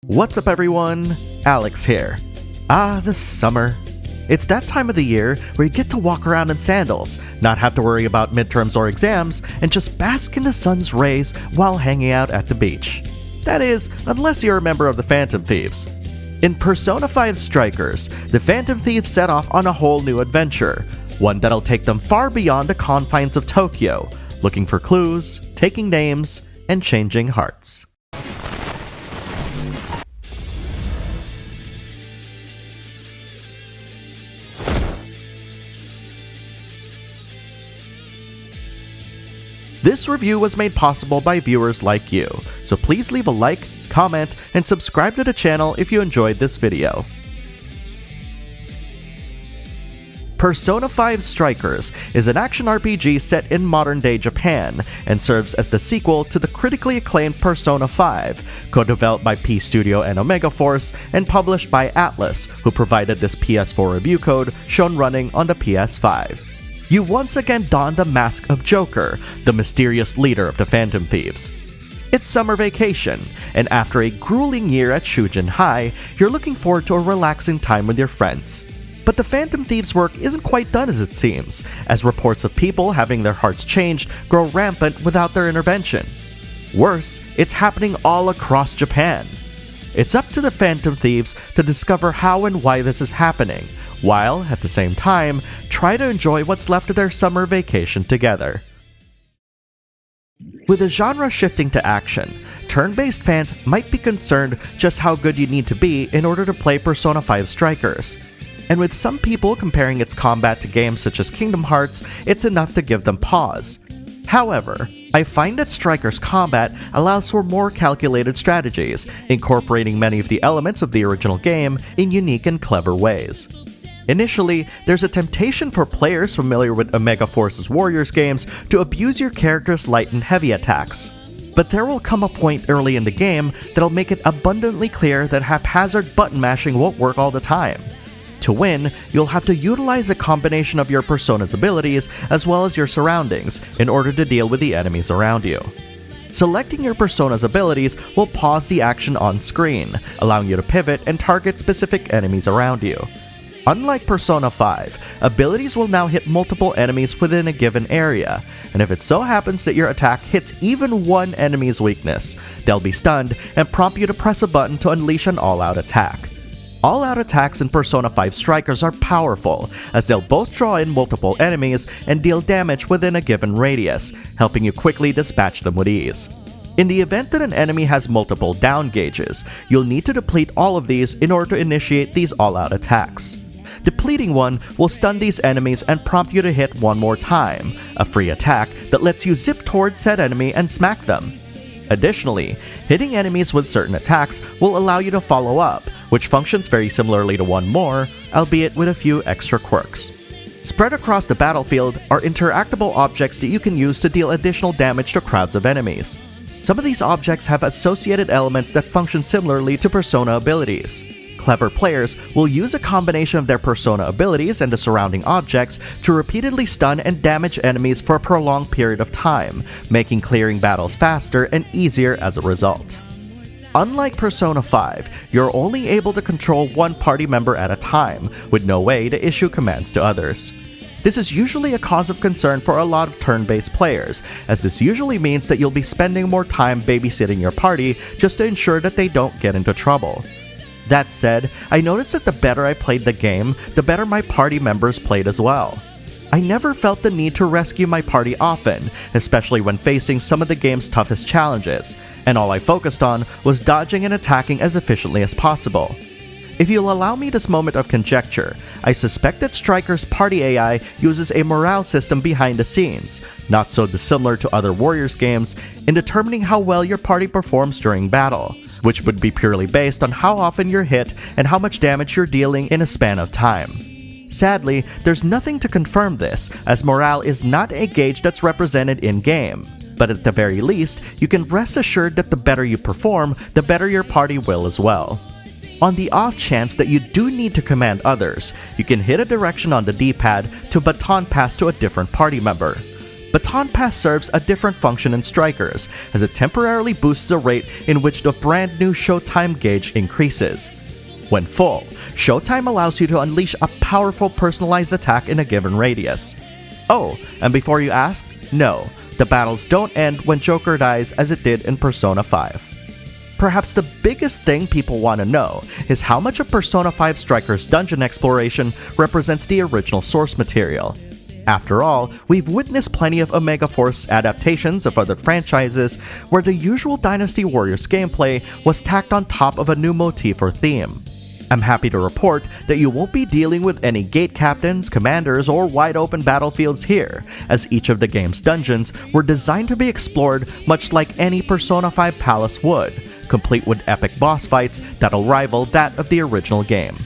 What's up everyone? Alex here. The summer. It's that time of the year where you get to walk around in sandals, not have to worry about midterms or exams, and just bask in the sun's rays while hanging out at the beach. That is, unless you're a member of the Phantom Thieves. In Persona 5 Strikers, the Phantom Thieves set off on a whole new adventure, one that'll take them far beyond the confines of Tokyo, looking for clues, taking names, and changing hearts. This review was made possible by viewers like you, so please leave a like, comment, and subscribe to the channel if you enjoyed this video. Persona 5 Strikers is an action RPG set in modern-day Japan and serves as the sequel to the critically acclaimed Persona 5, co-developed by P Studio and Omega Force and published by Atlus, who provided this PS4 review code shown running on the PS5. You once again don the mask of Joker, the mysterious leader of the Phantom Thieves. It's summer vacation, and after a grueling year at Shujin High, you're looking forward to a relaxing time with your friends. But the Phantom Thieves' work isn't quite done as it seems, as reports of people having their hearts changed grow rampant without their intervention. Worse, it's happening all across Japan. It's up to the Phantom Thieves to discover how and why this is happening, while, at the same time, try to enjoy what's left of their summer vacation together. With the genre shifting to action, turn-based fans might be concerned just how good you need to be in order to play Persona 5 Strikers. And with some people comparing its combat to games such as Kingdom Hearts, it's enough to give them pause. However, I find that Strikers' combat allows for more calculated strategies, incorporating many of the elements of the original game in unique and clever ways. Initially, there's a temptation for players familiar with Omega Force's Warriors games to abuse your character's light and heavy attacks. But there will come a point early in the game that'll make it abundantly clear that haphazard button mashing won't work all the time. To win, you'll have to utilize a combination of your Persona's abilities as well as your surroundings in order to deal with the enemies around you. Selecting your Persona's abilities will pause the action on screen, allowing you to pivot and target specific enemies around you. Unlike Persona 5, abilities will now hit multiple enemies within a given area, and if it so happens that your attack hits even one enemy's weakness, they'll be stunned and prompt you to press a button to unleash an all-out attack. All-out attacks in Persona 5 Strikers are powerful, as they'll both draw in multiple enemies and deal damage within a given radius, helping you quickly dispatch them with ease. In the event that an enemy has multiple down gauges, you'll need to deplete all of these in order to initiate these all-out attacks. Depleting one will stun these enemies and prompt you to hit one more time, a free attack that lets you zip towards said enemy and smack them. Additionally, hitting enemies with certain attacks will allow you to follow up, which functions very similarly to one more, albeit with a few extra quirks. Spread across the battlefield are interactable objects that you can use to deal additional damage to crowds of enemies. Some of these objects have associated elements that function similarly to Persona abilities. Clever players will use a combination of their Persona abilities and the surrounding objects to repeatedly stun and damage enemies for a prolonged period of time, making clearing battles faster and easier as a result. Unlike Persona 5, you're only able to control one party member at a time, with no way to issue commands to others. This is usually a cause of concern for a lot of turn-based players, as this usually means that you'll be spending more time babysitting your party just to ensure that they don't get into trouble. That said, I noticed that the better I played the game, the better my party members played as well. I never felt the need to rescue my party often, especially when facing some of the game's toughest challenges, and all I focused on was dodging and attacking as efficiently as possible. If you'll allow me this moment of conjecture, I suspect that Striker's party AI uses a morale system behind the scenes, not so dissimilar to other Warriors games, in determining how well your party performs during battle, which would be purely based on how often you're hit and how much damage you're dealing in a span of time. Sadly, there's nothing to confirm this, as morale is not a gauge that's represented in-game, but at the very least, you can rest assured that the better you perform, the better your party will as well. On the off chance that you do need to command others, you can hit a direction on the D-pad to baton pass to a different party member. Baton Pass serves a different function in Strikers, as it temporarily boosts the rate in which the brand new Showtime gauge increases. When full, Showtime allows you to unleash a powerful personalized attack in a given radius. Oh, and before you ask, no, the battles don't end when Joker dies as it did in Persona 5. Perhaps the biggest thing people want to know is how much of Persona 5 Strikers' dungeon exploration represents the original source material. After all, we've witnessed plenty of Omega Force adaptations of other franchises where the usual Dynasty Warriors gameplay was tacked on top of a new motif or theme. I'm happy to report that you won't be dealing with any gate captains, commanders, or wide open battlefields here, as each of the game's dungeons were designed to be explored much like any Persona 5 palace would, complete with epic boss fights that'll rival that of the original game.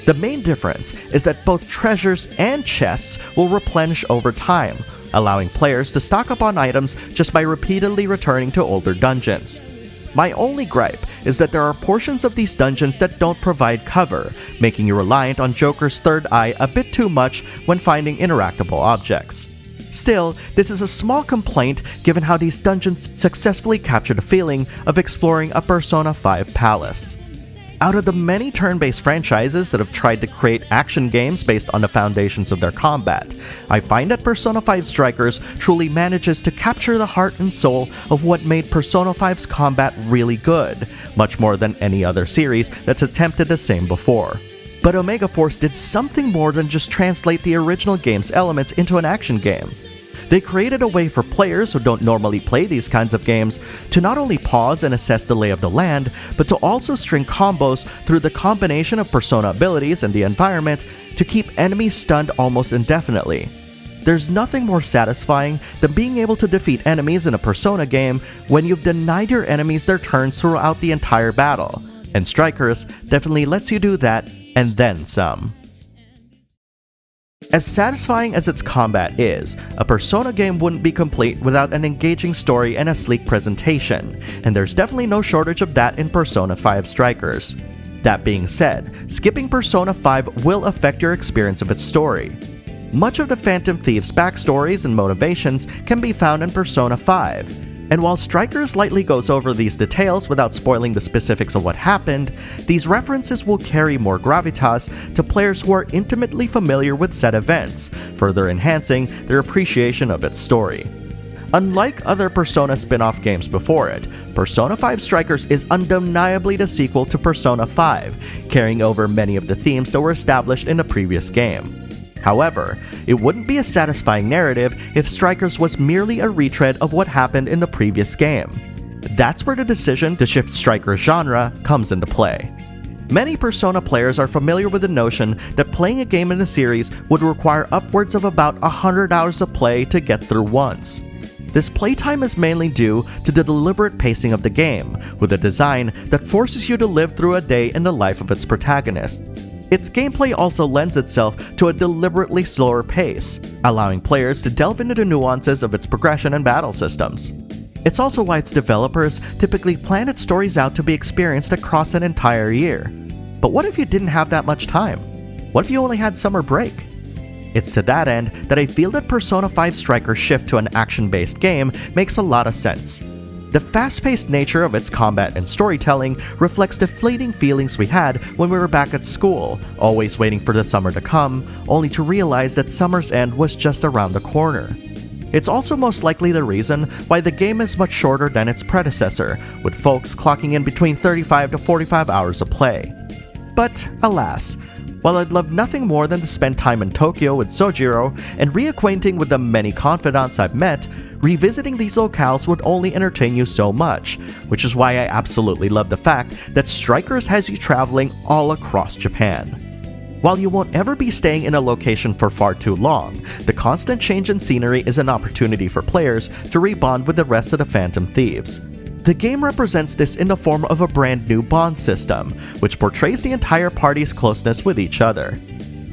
The main difference is that both treasures and chests will replenish over time, allowing players to stock up on items just by repeatedly returning to older dungeons. My only gripe is that there are portions of these dungeons that don't provide cover, making you reliant on Joker's third eye a bit too much when finding interactable objects. Still, this is a small complaint given how these dungeons successfully capture the feeling of exploring a Persona 5 palace. Out of the many turn-based franchises that have tried to create action games based on the foundations of their combat, I find that Persona 5 Strikers truly manages to capture the heart and soul of what made Persona 5's combat really good, much more than any other series that's attempted the same before. But Omega Force did something more than just translate the original game's elements into an action game. They created a way for players who don't normally play these kinds of games to not only pause and assess the lay of the land, but to also string combos through the combination of Persona abilities and the environment to keep enemies stunned almost indefinitely. There's nothing more satisfying than being able to defeat enemies in a Persona game when you've denied your enemies their turns throughout the entire battle, and Strikers definitely lets you do that and then some. As satisfying as its combat is, a Persona game wouldn't be complete without an engaging story and a sleek presentation, and there's definitely no shortage of that in Persona 5 Strikers. That being said, skipping Persona 5 will affect your experience of its story. Much of the Phantom Thief's backstories and motivations can be found in Persona 5, and while Strikers lightly goes over these details without spoiling the specifics of what happened, these references will carry more gravitas to players who are intimately familiar with said events, further enhancing their appreciation of its story. Unlike other Persona spin-off games before it, Persona 5 Strikers is undeniably the sequel to Persona 5, carrying over many of the themes that were established in the previous game. However, it wouldn't be a satisfying narrative if Strikers was merely a retread of what happened in the previous game. That's where the decision to shift Strikers' genre comes into play. Many Persona players are familiar with the notion that playing a game in the series would require upwards of about 100 hours of play to get through once. This playtime is mainly due to the deliberate pacing of the game, with a design that forces you to live through a day in the life of its protagonist. Its gameplay also lends itself to a deliberately slower pace, allowing players to delve into the nuances of its progression and battle systems. It's also why its developers typically plan its stories out to be experienced across an entire year. But what if you didn't have that much time? What if you only had summer break? It's to that end that I feel that Persona 5 Strikers' shift to an action-based game makes a lot of sense. The fast-paced nature of its combat and storytelling reflects the fleeting feelings we had when we were back at school, always waiting for the summer to come, only to realize that summer's end was just around the corner. It's also most likely the reason why the game is much shorter than its predecessor, with folks clocking in between 35 to 45 hours of play. But alas, while I'd love nothing more than to spend time in Tokyo with Sojiro and reacquainting with the many confidants I've met, revisiting these locales would only entertain you so much, which is why I absolutely love the fact that Strikers has you traveling all across Japan. While you won't ever be staying in a location for far too long, the constant change in scenery is an opportunity for players to rebond with the rest of the Phantom Thieves. The game represents this in the form of a brand new bond system, which portrays the entire party's closeness with each other.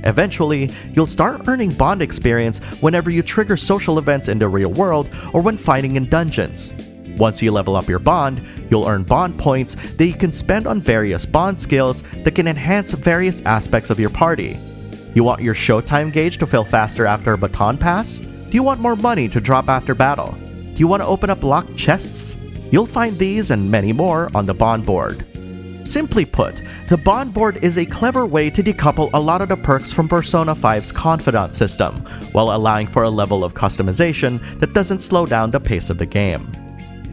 Eventually, you'll start earning bond experience whenever you trigger social events in the real world or when fighting in dungeons. Once you level up your bond, you'll earn bond points that you can spend on various bond skills that can enhance various aspects of your party. You want your Showtime gauge to fill faster after a baton pass? Do you want more money to drop after battle? Do you want to open up locked chests? You'll find these and many more on the Bond board. Simply put, the Bond board is a clever way to decouple a lot of the perks from Persona 5's Confidant system, while allowing for a level of customization that doesn't slow down the pace of the game.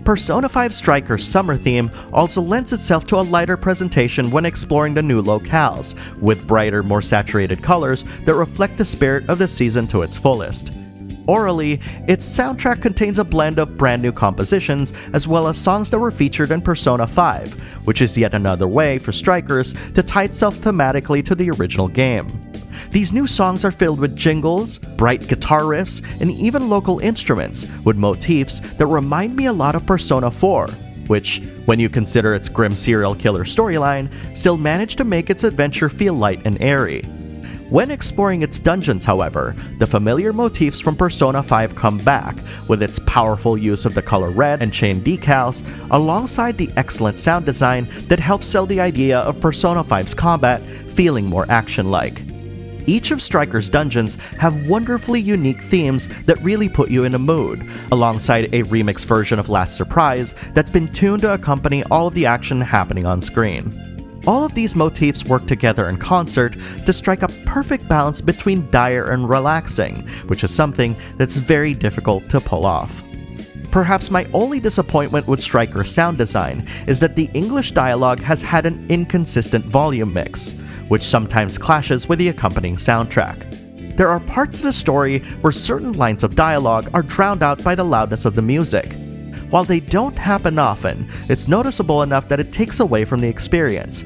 Persona 5 Striker's summer theme also lends itself to a lighter presentation when exploring the new locales, with brighter, more saturated colors that reflect the spirit of the season to its fullest. Orally, its soundtrack contains a blend of brand new compositions as well as songs that were featured in Persona 5, which is yet another way for Strikers to tie itself thematically to the original game. These new songs are filled with jingles, bright guitar riffs, and even local instruments, with motifs that remind me a lot of Persona 4, which, when you consider its grim serial killer storyline, still managed to make its adventure feel light and airy. When exploring its dungeons, however, the familiar motifs from Persona 5 come back, with its powerful use of the color red and chain decals, alongside the excellent sound design that helps sell the idea of Persona 5's combat feeling more action-like. Each of Striker's dungeons have wonderfully unique themes that really put you in a mood, alongside a remix version of Last Surprise that's been tuned to accompany all of the action happening on screen. All of these motifs work together in concert to strike a perfect balance between dire and relaxing, which is something that's very difficult to pull off. Perhaps my only disappointment with Striker's sound design is that the English dialogue has had an inconsistent volume mix, which sometimes clashes with the accompanying soundtrack. There are parts of the story where certain lines of dialogue are drowned out by the loudness of the music. While they don't happen often, it's noticeable enough that it takes away from the experience.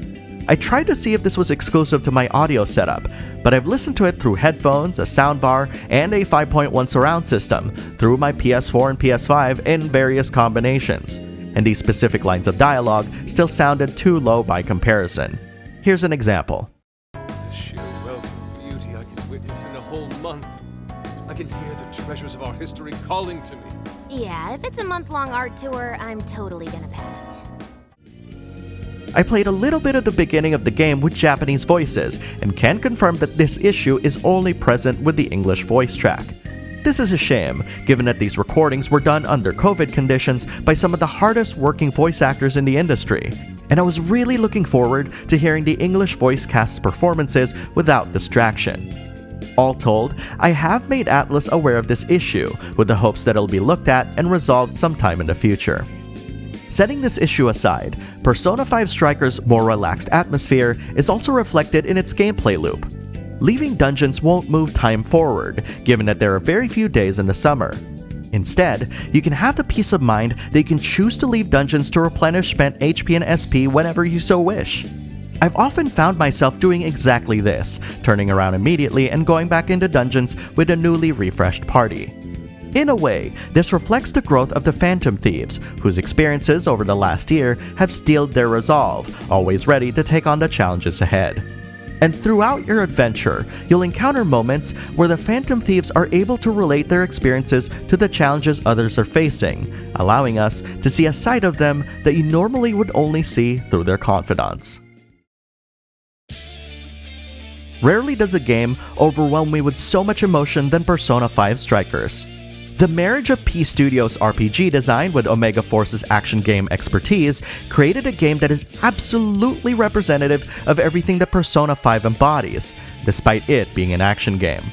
I tried to see if this was exclusive to my audio setup, but I've listened to it through headphones, a soundbar, and a 5.1 surround system through my PS4 and PS5 in various combinations, and these specific lines of dialogue still sounded too low by comparison. Here's an example. The sheer wealth of beauty I can witness in a whole month. I can hear the treasures of our history calling to me. Yeah, if it's a month-long art tour, I'm totally gonna pass. I played a little bit of the beginning of the game with Japanese voices, and can confirm that this issue is only present with the English voice track. This is a shame, given that these recordings were done under COVID conditions by some of the hardest working voice actors in the industry, and I was really looking forward to hearing the English voice cast's performances without distraction. All told, I have made Atlus aware of this issue, with the hopes that it'll be looked at and resolved sometime in the future. Setting this issue aside, Persona 5 Striker's more relaxed atmosphere is also reflected in its gameplay loop. Leaving dungeons won't move time forward, given that there are very few days in the summer. Instead, you can have the peace of mind that you can choose to leave dungeons to replenish spent HP and SP whenever you so wish. I've often found myself doing exactly this, turning around immediately and going back into dungeons with a newly refreshed party. In a way, this reflects the growth of the Phantom Thieves, whose experiences over the last year have steeled their resolve, always ready to take on the challenges ahead. And throughout your adventure, you'll encounter moments where the Phantom Thieves are able to relate their experiences to the challenges others are facing, allowing us to see a side of them that you normally would only see through their confidants. Rarely does a game overwhelm me with so much emotion than Persona 5 Strikers. The marriage of P Studios' RPG design with Omega Force's action game expertise created a game that is absolutely representative of everything that Persona 5 embodies, despite it being an action game.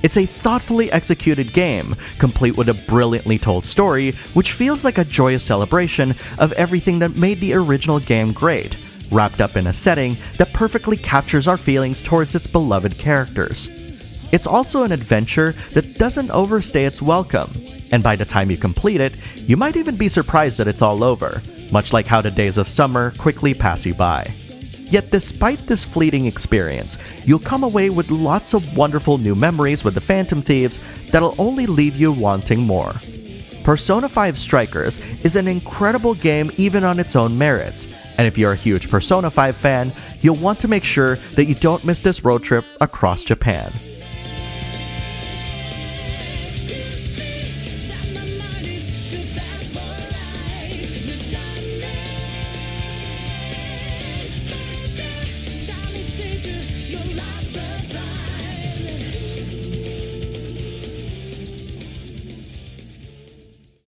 It's a thoughtfully executed game, complete with a brilliantly told story, which feels like a joyous celebration of everything that made the original game great, wrapped up in a setting that perfectly captures our feelings towards its beloved characters. It's also an adventure that doesn't overstay its welcome, and by the time you complete it, you might even be surprised that it's all over, much like how the days of summer quickly pass you by. Yet despite this fleeting experience, you'll come away with lots of wonderful new memories with the Phantom Thieves that'll only leave you wanting more. Persona 5 Strikers is an incredible game even on its own merits, and if you're a huge Persona 5 fan, you'll want to make sure that you don't miss this road trip across Japan.